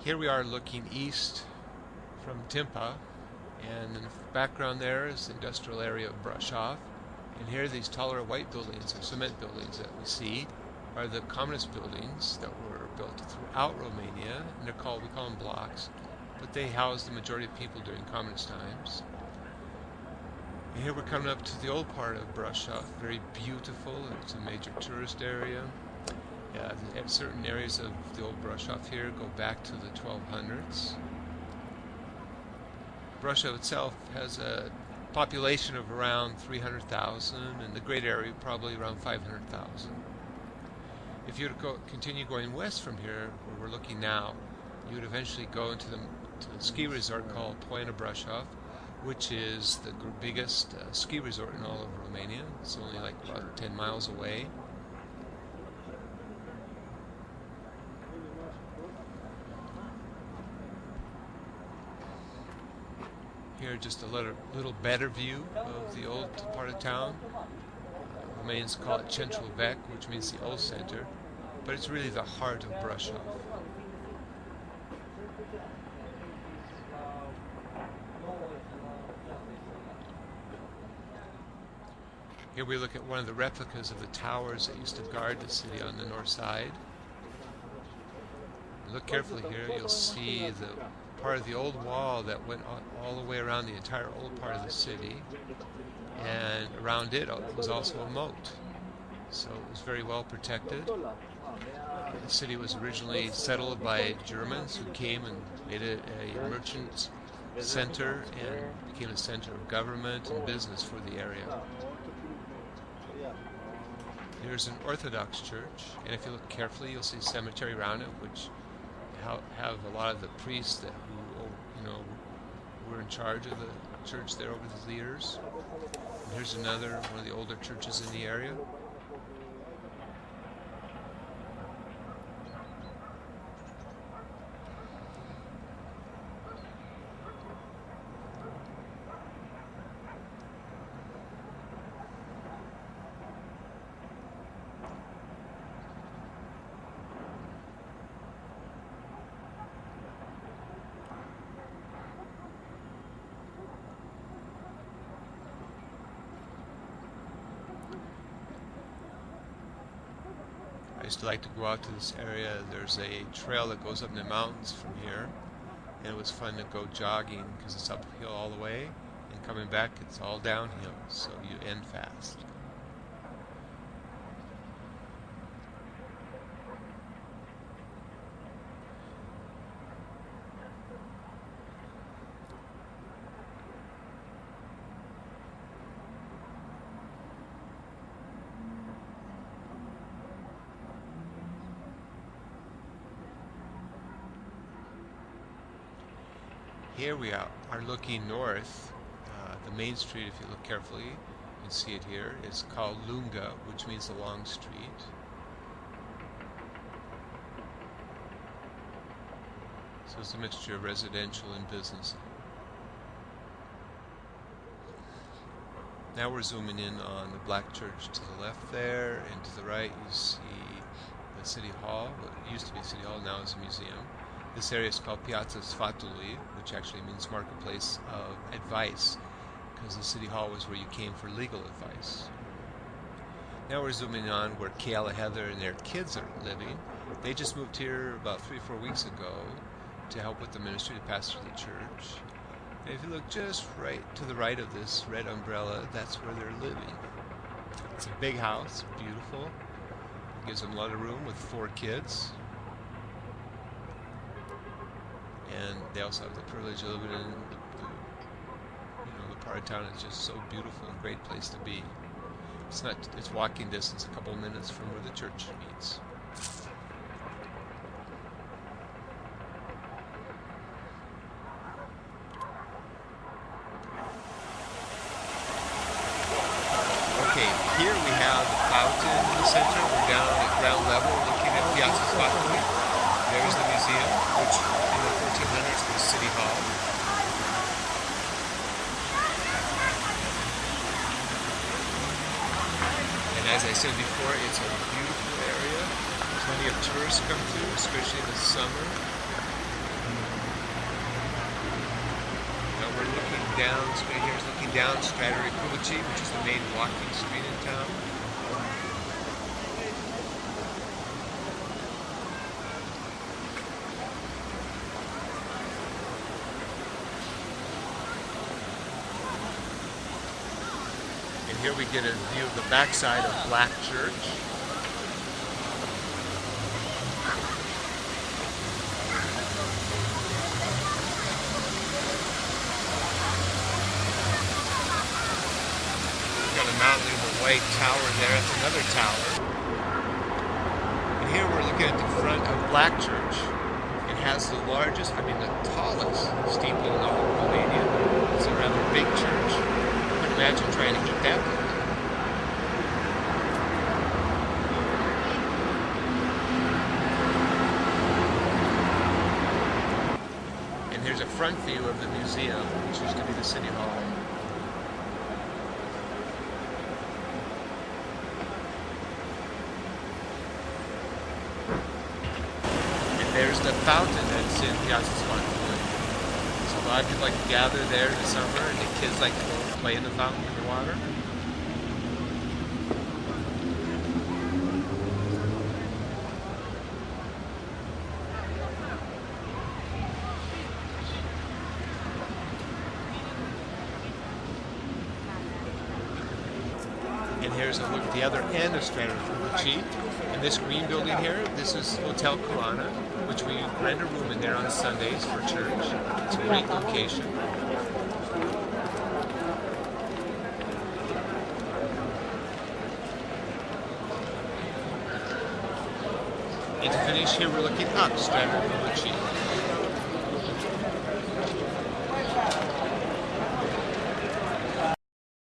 Here we are looking east from Timpa, and in the background there is the industrial area of Brasov. And here these taller white buildings, or cement buildings that we see, are the communist buildings that were built throughout Romania, and we call them blocks, but they housed the majority of people during communist times. And here we're coming up to the old part of Brasov, very beautiful. It's a major tourist area. Certain areas of the old Brasov here go back to the 1200s. Brasov itself has a population of around 300,000, and the great area probably around 500,000. If you were to continue going west from here, where we're looking now, you would eventually go into the ski resort called Poiana Brasov, which is the biggest ski resort in all of Romania. It's only like about 10 miles away. Here, just a little better view of the old part of town. Romanians call it Centrul Vechi, which means the old center, but it's really the heart of Brasov. Here we look at one of the replicas of the towers that used to guard the city on the north side. Look carefully here, you'll see the part of the old wall that went all the way around the entire old part of the city, and around it was also a moat, so it was very well protected. The city was originally settled by Germans who came and made it a merchant center and became a center of government and business for the area. There's an Orthodox church, and if you look carefully, you'll see a cemetery around it, which have a lot of the priests that were in charge of the church there over the years. And here's another one of the older churches in the area. I used to like to go out to this area. There's a trail that goes up in the mountains from here, and it was fun to go jogging because it's uphill all the way, and coming back it's all downhill, so you end fast. Here we are looking north. The main street, if you look carefully, you can see it here. It's called Lunga, which means the long street. So it's a mixture of residential and business. Now we're zooming in on the black church to the left there, and to the right you see the City Hall. What used to be City Hall, now is a museum. This area is called Piața Sfatului, which actually means marketplace of advice, because the City Hall was where you came for legal advice. Now we're zooming on where Kayla, Heather, and their kids are living. They just moved here about 3 or 4 weeks ago to help with the ministry, to pastor the church. And if you look just right to the right of this red umbrella, that's where they're living. It's a big house, beautiful. It gives them a lot of room with 4 kids. And they also have the privilege of living in the part of town is just so beautiful and great place to be. It's walking distance, a couple minutes from where the church meets. Okay, here we have the fountain in the center. We're down at ground level looking at Piața Sfatului. There's the museum, which in the 1400s was City Hall. And as I said before, it's a beautiful area. Plenty of tourists come through, especially in the summer. down, straight here is looking down Strada Repubblici, which is the main walking street in town. And here we get a view of the backside of Black Church. Mountain of the white tower there, that's another tower. And here we're looking at the front of Black Church. It has the largest, the tallest steeple in all of Romania. It's a rather big church. I couldn't imagine trying to get that building. And here's a front view of the museum, which used to be the City Hall. There's the fountain that's in Piazza Sfontului. So a lot of people like to gather there in the summer, and the kids like to go play in the fountain in the water. And here's a look at the other end of Strada Repubblici. In this green building here, this is Hotel Corona, which we rent a room in there on Sundays for church. It's a great location. And to finish here, we're looking up Strada Repubblici.